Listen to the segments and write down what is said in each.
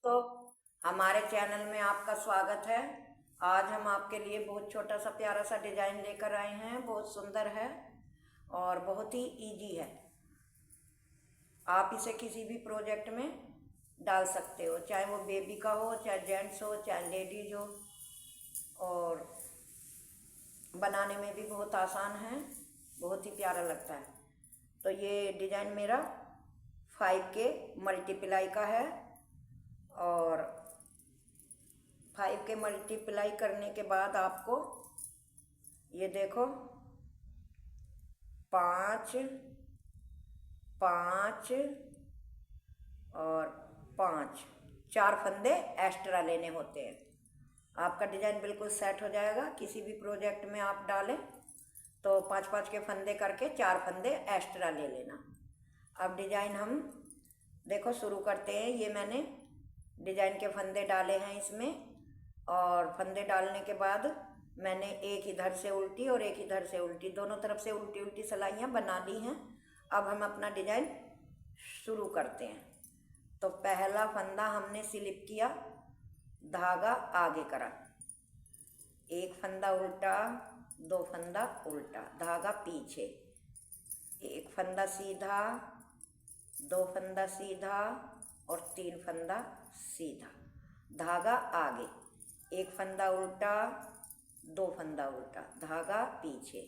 दोस्तों, हमारे चैनल में आपका स्वागत है। आज हम आपके लिए बहुत छोटा सा प्यारा सा डिजाइन लेकर आए हैं। बहुत सुंदर है और बहुत ही इजी है। आप इसे किसी भी प्रोजेक्ट में डाल सकते हो, चाहे वो बेबी का हो, चाहे जेंट्स हो, चाहे लेडीज हो, और बनाने में भी बहुत आसान है, बहुत ही प्यारा लगता है। तो ये डिजाइन मेरा 5 के मल्टीप्लाई का है और 5 के मल्टीप्लाई करने के बाद आपको ये देखो 5 5 और 5 4 फंदे एक्स्ट्रा लेने होते हैं। आपका डिजाइन बिल्कुल सेट हो जाएगा। किसी भी प्रोजेक्ट में आप डालें तो 5-5 के फंदे करके 4 फंदे एक्स्ट्रा ले लेना। अब डिजाइन हम देखो शुरू करते हैं। ये मैंने डिजाइन के फंदे डाले हैं इसमें, और फंदे डालने के बाद मैंने एक इधर से उल्टी और एक इधर से उल्टी, दोनों तरफ से उल्टी उल्टी सिलाइयाँ बना ली हैं। अब हम अपना डिजाइन शुरू करते हैं। तो पहला फंदा हमने स्लिप किया, धागा आगे करा, एक फंदा उल्टा, 2 फंदा उल्टा, धागा पीछे, एक फंदा सीधा, 2 फंदा सीधा और 3 फंदा सीधा, धागा आगे, एक फंदा उल्टा, 2 फंदा उल्टा, धागा पीछे,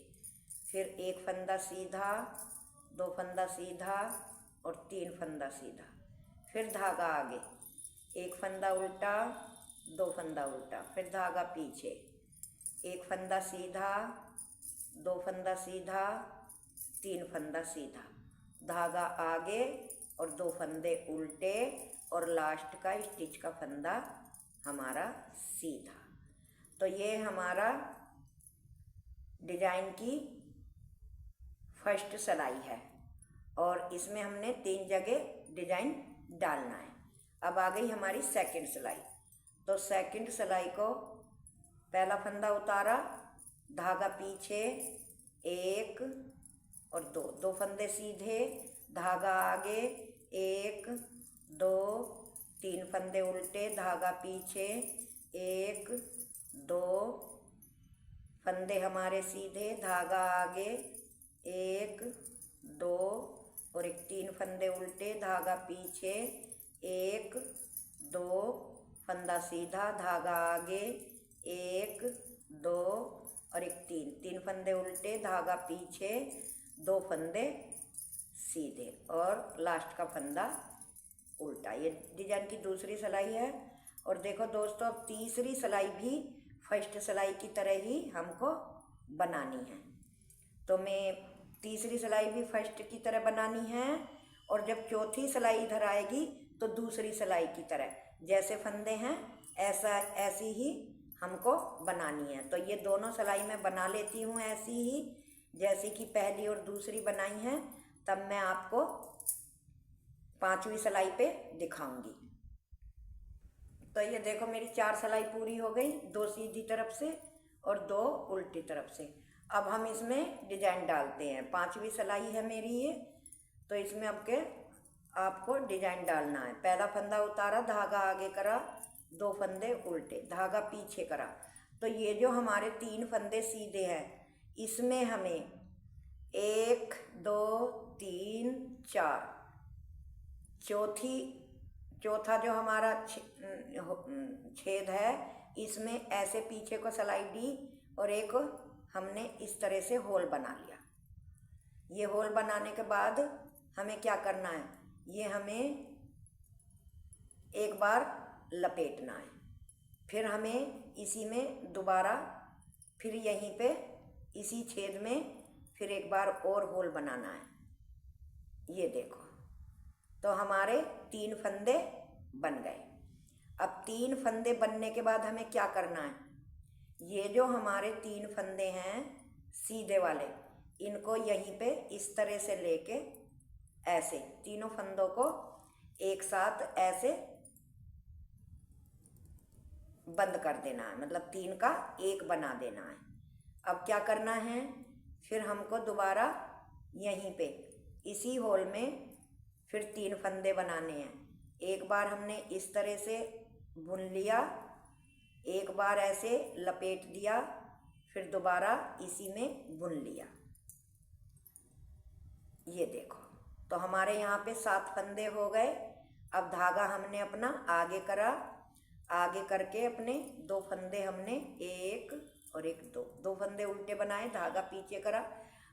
फिर एक फंदा सीधा, 2 फंदा सीधा और 3 फंदा सीधा, फिर धागा आगे, एक फंदा उल्टा, 2 फंदा उल्टा, फिर धागा पीछे, एक फंदा सीधा, 2 फंदा सीधा, 3 फंदा सीधा, धागा आगे और 2 फंदे उल्टे और लास्ट का स्टिच का फंदा हमारा सीधा। तो ये हमारा डिजाइन की फर्स्ट सिलाई है और इसमें हमने 3 जगह डिजाइन डालना है। अब आ गई हमारी सेकंड सिलाई। तो सेकंड सिलाई को पहला फंदा उतारा, धागा पीछे, 1 और 2, 2 फंदे सीधे, धागा आगे, 1 2 3 फंदे उल्टे, धागा पीछे, 1 2 फंदे हमारे सीधे, धागा आगे, 1 2 और एक 3 फंदे उल्टे, धागा पीछे, 1 2 फंदा सीधा, धागा आगे, 1 2 और एक 3 फंदे उल्टे, धागा पीछे, 2 फंदे सीधे और लास्ट का फंदा उल्टा। ये डिजाइन की दूसरी सिलाई है। और देखो दोस्तों, अब तीसरी सिलाई भी फर्स्ट सिलाई की तरह ही हमको बनानी है। तो मैं तीसरी सिलाई भी फर्स्ट की तरह बनानी है, और जब चौथी सिलाई इधर आएगी तो दूसरी सिलाई की तरह, जैसे फंदे हैं ऐसी ही हमको बनानी है। तो ये दोनों सिलाई मैं बना लेती हूँ ऐसी ही, जैसे कि पहली और दूसरी बनाई हैं। तब मैं आपको 5वीं सिलाई पे दिखाऊंगी। तो ये देखो मेरी 4 सिलाई पूरी हो गई, 2 सीधी तरफ से और 2 उल्टी तरफ से। अब हम इसमें डिजाइन डालते हैं। 5वीं सिलाई है मेरी ये। तो इसमें आपको डिजाइन डालना है। पहला फंदा उतारा, धागा आगे करा, 2 फंदे उल्टे, धागा पीछे करा। तो ये जो हमारे 3 फंदे सीधे हैं, इसमें हमें 1 2 3 4, चौथा जो हमारा छेद है, इसमें ऐसे पीछे को सिलाई दी और एक हमने इस तरह से होल बना लिया। ये होल बनाने के बाद हमें क्या करना है, ये हमें एक बार लपेटना है, फिर हमें इसी में दोबारा फिर यहीं पे इसी छेद में फिर एक बार और होल बनाना है। ये देखो, तो हमारे 3 फंदे बन गए। अब 3 फंदे बनने के बाद हमें क्या करना है, ये जो हमारे 3 फंदे हैं सीधे वाले, इनको यहीं पे इस तरह से लेके ऐसे तीनों फंदों को एक साथ ऐसे बंद कर देना है, मतलब 3 का 1 बना देना है। अब क्या करना है, फिर हमको दोबारा यहीं पे इसी होल में फिर 3 फंदे बनाने हैं। एक बार हमने इस तरह से बुन लिया, एक बार ऐसे लपेट दिया, फिर दोबारा इसी में बुन लिया। ये देखो, तो हमारे यहाँ पे 7 फंदे हो गए। अब धागा हमने अपना आगे करा, आगे करके अपने 2 फंदे हमने एक और एक दो फंदे उल्टे बनाए, धागा पीछे करा।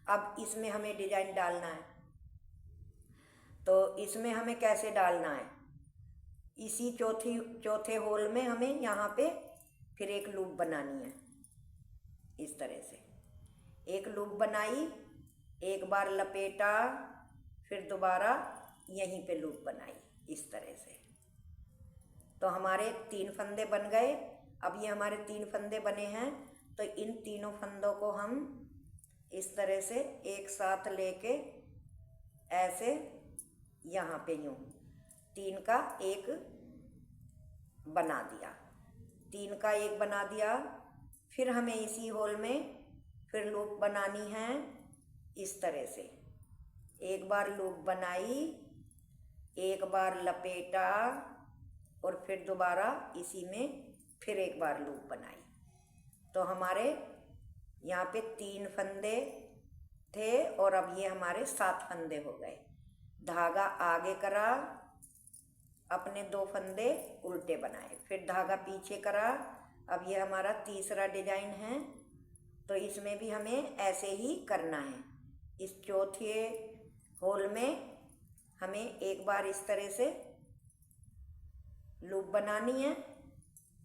अब इसमें हमें डिजाइन डालना है, तो इसमें हमें कैसे डालना है, इसी चौथे होल में हमें यहाँ पे फिर एक लूप बनानी है। इस तरह से एक लूप बनाई, एक बार लपेटा, फिर दोबारा यहीं पे लूप बनाई, इस तरह से। तो हमारे 3 फंदे बन गए। अब ये हमारे 3 फंदे बने हैं, तो इन तीनों फंदों को हम इस तरह से एक साथ लेके ऐसे यहाँ पे यूँ 3 का एक बना दिया, 3 का एक बना दिया। फिर हमें इसी होल में फिर लूप बनानी है, इस तरह से। एक बार लूप बनाई, एक बार लपेटा, और फिर दोबारा इसी में फिर एक बार लूप बनाई। तो हमारे यहाँ पे 3 फंदे थे और अब ये हमारे 7 फंदे हो गए। धागा आगे करा, अपने 2 फंदे उल्टे बनाए, फिर धागा पीछे करा। अब ये हमारा तीसरा डिजाइन है, तो इसमें भी हमें ऐसे ही करना है। इस चौथे होल में हमें एक बार इस तरह से लूप बनानी है,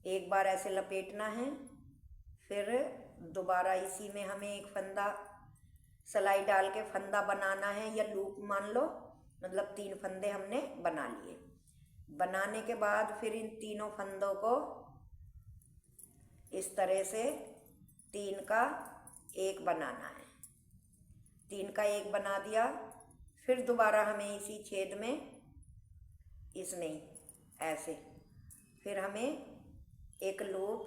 एक बार ऐसे लपेटना है, फिर दोबारा इसी में हमें एक फंदा सिलाई डाल के फंदा बनाना है, या लूप मान लो, मतलब 3 फंदे हमने बना लिए। बनाने के बाद फिर इन तीनों फंदों को इस तरह से 3 का एक बनाना है। 3 का एक बना दिया, फिर दोबारा हमें इसी छेद में इसमें ऐसे फिर हमें एक लूप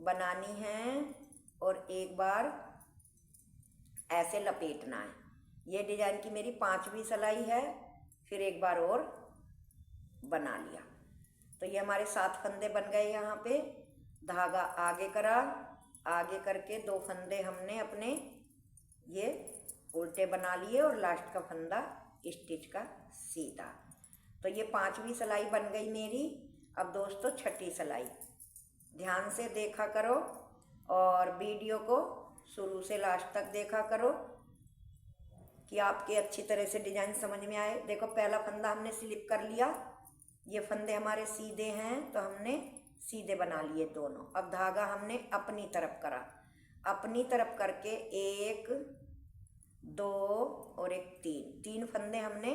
बनानी है और एक बार ऐसे लपेटना है। ये डिजाइन की मेरी 5वीं सिलाई है। फिर एक बार और बना लिया, तो ये हमारे 7 फंदे बन गए। यहाँ पे धागा आगे करा, आगे करके 2 फंदे हमने अपने ये उल्टे बना लिए और लास्ट का फंदा स्टिच का सीधा। तो ये 5वीं सिलाई बन गई मेरी। अब दोस्तों 6ठी सिलाई ध्यान से देखा करो और वीडियो को शुरू से लास्ट तक देखा करो कि आपके अच्छी तरह से डिजाइन समझ में आए। देखो, पहला फंदा हमने स्लिप कर लिया, ये फंदे हमारे सीधे हैं, तो हमने सीधे बना लिए दोनों। अब धागा हमने अपनी तरफ करा, अपनी तरफ करके 1 2 और एक 3 फंदे हमने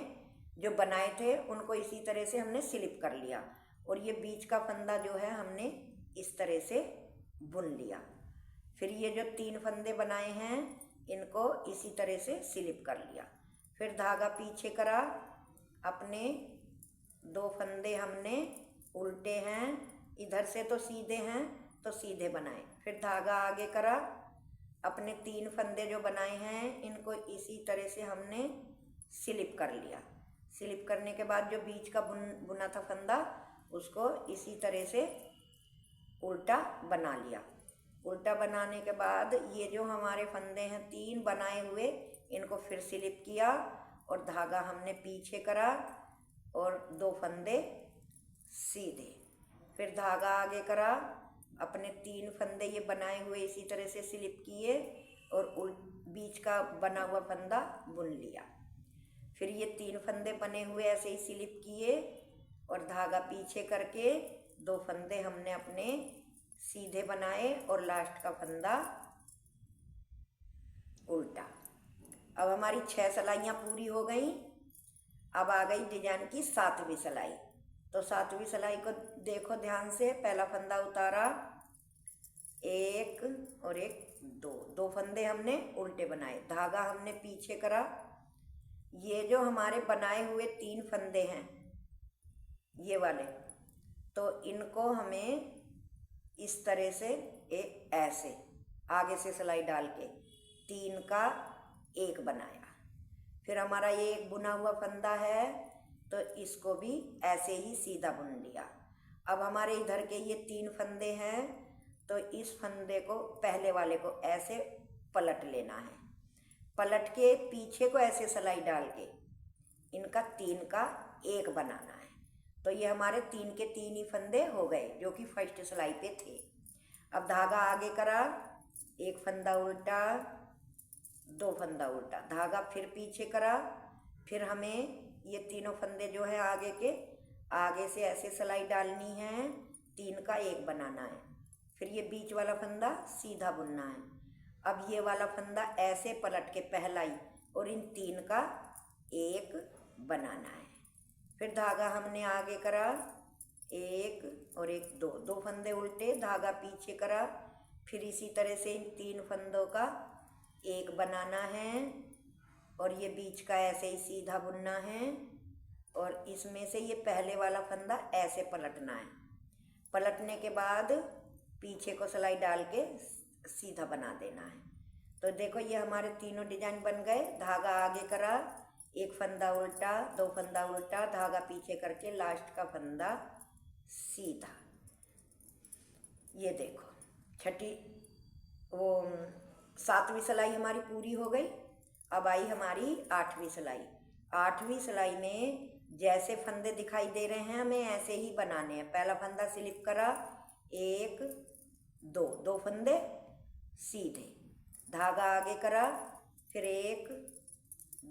जो बनाए थे उनको इसी तरह से हमने स्लिप कर लिया, और ये बीच का फंदा जो है हमने इस तरह से बुन लिया। फिर ये जो 3 फंदे बनाए हैं इनको इसी तरह से स्लिप कर लिया। फिर धागा पीछे करा, अपने 2 फंदे हमने उल्टे हैं, इधर से तो सीधे हैं तो सीधे बनाए। फिर धागा आगे करा, अपने 3 फंदे जो बनाए हैं इनको इसी तरह से हमने स्लिप कर लिया। स्लिप करने के बाद जो बीच का बुना था फंदा उसको इसी तरह से उल्टा बना लिया। उल्टा बनाने के बाद ये जो हमारे फंदे हैं 3 बनाए हुए, इनको फिर स्लिप किया और धागा हमने पीछे करा और 2 फंदे सीधे। फिर धागा आगे करा, अपने 3 फंदे ये बनाए हुए इसी तरह से स्लिप किए और बीच का बना हुआ फंदा बुन लिया। फिर ये 3 फंदे बने हुए ऐसे ही स्लिप किए और धागा पीछे करके 2 फंदे हमने अपने सीधे बनाए और लास्ट का फंदा उल्टा। अब हमारी 6 सिलाइयाँ पूरी हो गई। अब आ गई डिजाइन की 7वीं सिलाई। तो 7वीं सिलाई को देखो ध्यान से। पहला फंदा उतारा, 1 और एक 2 फंदे हमने उल्टे बनाए, धागा हमने पीछे करा। ये जो हमारे बनाए हुए 3 फंदे हैं ये वाले, तो इनको हमें इस तरह से ऐसे आगे से सिलाई डाल के 3 का एक बनाया। फिर हमारा ये एक बुना हुआ फंदा है, तो इसको भी ऐसे ही सीधा बुन लिया। अब हमारे इधर के ये 3 फंदे हैं, तो इस फंदे को, पहले वाले को ऐसे पलट लेना है। पलट के पीछे को ऐसे सिलाई डाल के इनका 3 का 1 बनाना है। तो ये हमारे 3 के 3 ही फंदे हो गए जो कि फर्स्ट सिलाई पे थे। अब धागा आगे करा, 1 फंदा उल्टा, 2 फंदा उल्टा, धागा फिर पीछे करा, फिर हमें ये तीनों फंदे जो है आगे के, आगे से ऐसे सिलाई डालनी है, 3 का 1 बनाना है। फिर ये बीच वाला फंदा सीधा बुनना है। अब ये वाला फंदा ऐसे पलट के पहला ही और इन 3 का 1 बनाना है। फिर धागा हमने आगे करा, 1 और 1, 2 फंदे उल्टे, धागा पीछे करा, फिर इसी तरह से इन 3 फंदों का 1 बनाना है और ये बीच का ऐसे ही सीधा बुनना है और इसमें से ये पहले वाला फंदा ऐसे पलटना है। पलटने के बाद पीछे को सिलाई डाल के सीधा बना देना है। तो देखो ये हमारे तीनों डिजाइन बन गए। धागा आगे करा, 1 फंदा उल्टा, 2 फंदा उल्टा, धागा पीछे करके लास्ट का फंदा सीधा। ये देखो छठी 7वीं सिलाई हमारी पूरी हो गई। अब आई हमारी 8वीं सिलाई। 8वीं सिलाई में जैसे फंदे दिखाई दे रहे हैं हमें ऐसे ही बनाने हैं। पहला फंदा स्लिप करा, 1 2 फंदे सीधे, धागा आगे करा, फिर 1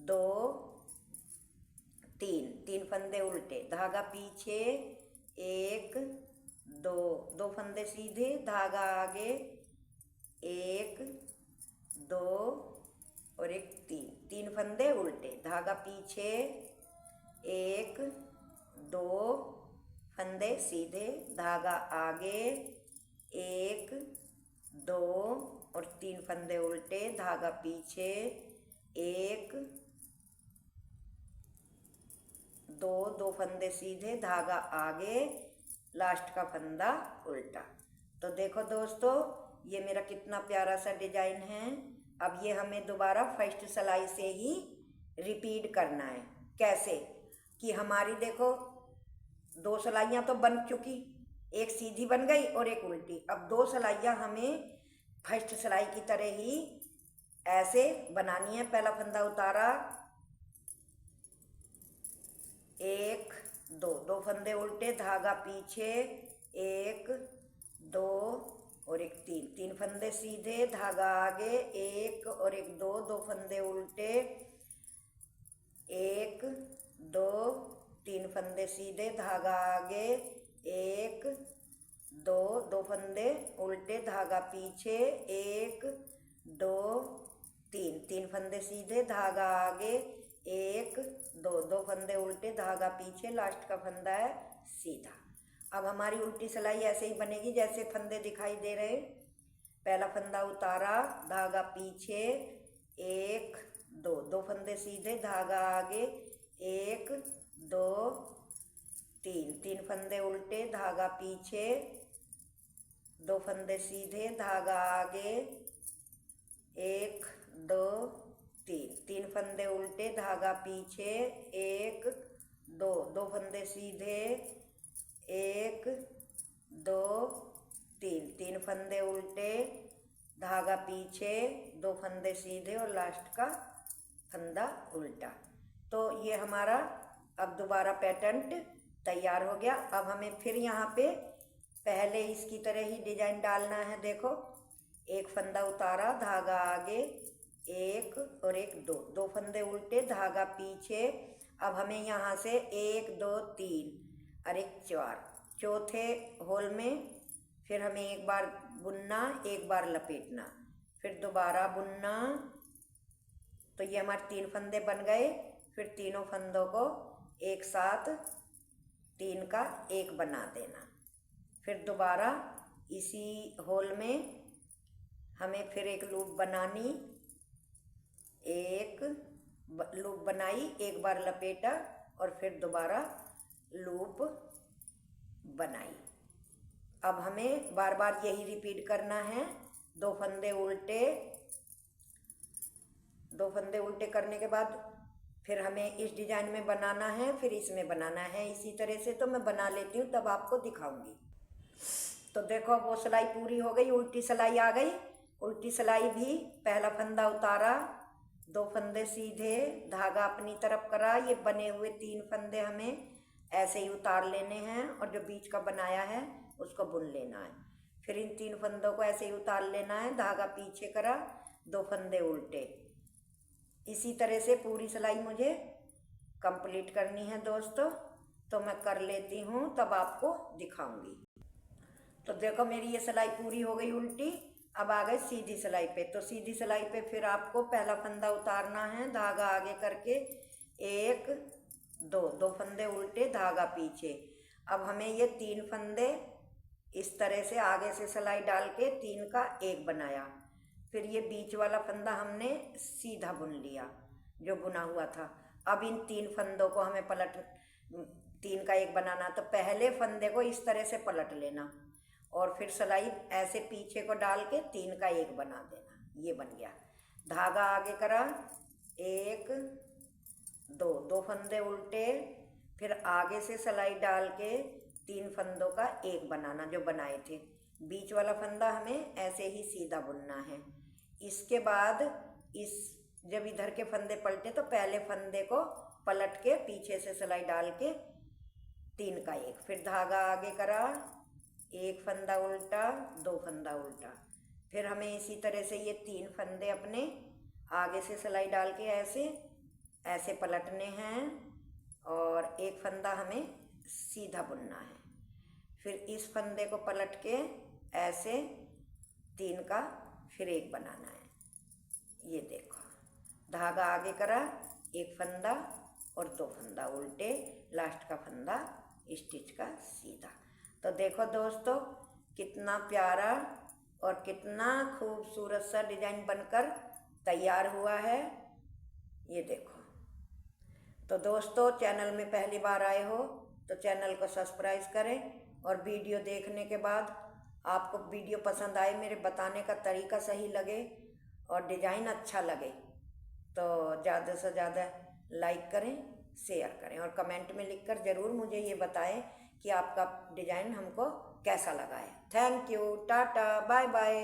2 3 फंदे उल्टे, धागा पीछे, 1 2 फंदे सीधे, धागा आगे, 1 2 और 1 3 फंदे उल्टे, धागा पीछे, 1 2 फंदे सीधे, धागा आगे, 1 2 और 3 फंदे उल्टे, धागा पीछे, 1 2 फंदे सीधे, धागा आगे, लास्ट का फंदा उल्टा। तो देखो दोस्तों ये मेरा कितना प्यारा सा डिजाइन है। अब ये हमें दोबारा फर्स्ट सिलाई से ही रिपीट करना है। कैसे कि हमारी देखो 2 सिलाइयाँ तो बन चुकी, 1 सीधी बन गई और 1 उल्टी। अब 2 सिलाइयाँ हमें फर्स्ट सिलाई की तरह ही ऐसे बनानी है। पहला फंदा उतारा, 1 2 फंदे उल्टे, धागा पीछे, 1 2 और 1 3 फंदे सीधे, धागा आगे, 1 और 1 2 फंदे उल्टे, 1 2 3 फंदे सीधे, धागा आगे, 1 2 फंदे उल्टे, धागा पीछे, 1 2 3 फंदे सीधे, धागा आगे, 1 2 फंदे उल्टे, धागा पीछे, लास्ट का फंदा है सीधा। अब हमारी उल्टी सिलाई ऐसे ही बनेगी जैसे फंदे दिखाई दे रहे। पहला फंदा उतारा, धागा पीछे, 1 2 फंदे सीधे, धागा आगे, 1 2 3 फंदे उल्टे, धागा पीछे, 2 फंदे सीधे, धागा आगे, 1 2 3 फंदे उल्टे, धागा पीछे, 1 2 फंदे सीधे, 1 2 3 फंदे उल्टे, धागा पीछे, 2 फंदे सीधे और लास्ट का फंदा उल्टा। तो ये हमारा अब दोबारा पैटर्न तैयार हो गया। अब हमें फिर यहाँ पे पहले इसकी तरह ही डिजाइन डालना है। देखो 1 फंदा उतारा, धागा आगे, 1 और 1 2 फंदे उल्टे, धागा पीछे। अब हमें यहाँ से 1 2 3 और 1 4, चौथे होल में फिर हमें एक बार बुनना, एक बार लपेटना, फिर दोबारा बुनना। तो ये हमारे 3 फंदे बन गए। फिर तीनों फंदों को एक साथ 3 का 1 बना देना। फिर दोबारा इसी होल में हमें फिर एक लूप बनानी, एक लूप बनाई, एक बार लपेटा और फिर दोबारा लूप बनाई। अब हमें बार बार यही रिपीट करना है। 2 फंदे उल्टे, 2 फंदे उल्टे करने के बाद फिर हमें इस डिजाइन में बनाना है, फिर इसमें बनाना है। इसी तरह से तो मैं बना लेती हूँ, तब आपको दिखाऊंगी। तो देखो वो सिलाई पूरी हो गई, उल्टी सिलाई आ गई। उल्टी सिलाई भी पहला फंदा उतारा, 2 फंदे सीधे, धागा अपनी तरफ करा। ये बने हुए 3 फंदे हमें ऐसे ही उतार लेने हैं और जो बीच का बनाया है उसको बुन लेना है। फिर इन 3 फंदों को ऐसे ही उतार लेना है, धागा पीछे करा, 2 फंदे उल्टे। इसी तरह से पूरी सिलाई मुझे कंप्लीट करनी है दोस्तों। तो मैं कर लेती हूँ, तब आपको दिखाऊंगी। तो देखो मेरी ये सिलाई पूरी हो गई उल्टी। अब आ गए सीधी सिलाई पे। तो सीधी सिलाई पे फिर आपको पहला फंदा उतारना है, धागा आगे करके 1 2 फंदे उल्टे, धागा पीछे। अब हमें ये 3 फंदे इस तरह से आगे से सिलाई डाल के 3 का 1 बनाया। फिर ये बीच वाला फंदा हमने सीधा बुन लिया जो बुना हुआ था। अब इन 3 फंदों को हमें पलट 3 का 1 बनाना। तो पहले फंदे को इस तरह से पलट लेना और फिर सिलाई ऐसे पीछे को डाल के 3 का 1 बना देना। ये बन गया। धागा आगे करा, 1 2 फंदे उल्टे, फिर आगे से सिलाई डाल के 3 फंदों का 1 बनाना जो बनाए थे। बीच वाला फंदा हमें ऐसे ही सीधा बुनना है। इसके बाद इस जब इधर के फंदे पलटे तो पहले फंदे को पलट के पीछे से सिलाई डाल के 3 का 1, फिर धागा आगे करा, 1 फंदा उल्टा, 2 फंदा उल्टा। फिर हमें इसी तरह से ये 3 फंदे अपने आगे से सिलाई डाल के ऐसे ऐसे पलटने हैं और 1 फंदा हमें सीधा बुनना है। फिर इस फंदे को पलट के ऐसे 3 का फिर 1 बनाना है। ये देखो, धागा आगे करा, 1 फंदा और 2 फंदा उल्टे, लास्ट का फंदा स्टिच का सीधा। तो देखो दोस्तों कितना प्यारा और कितना खूबसूरत सा डिजाइन बनकर तैयार हुआ है। ये देखो। तो दोस्तों चैनल में पहली बार आए हो तो चैनल को सब्सक्राइब करें और वीडियो देखने के बाद आपको वीडियो पसंद आए, मेरे बताने का तरीका सही लगे और डिज़ाइन अच्छा लगे तो ज़्यादा से ज़्यादा लाइक करें, शेयर करें और कमेंट में लिखकर ज़रूर मुझे ये बताएं कि आपका डिज़ाइन हमको कैसा लगा है। Thank you, tata, bye bye.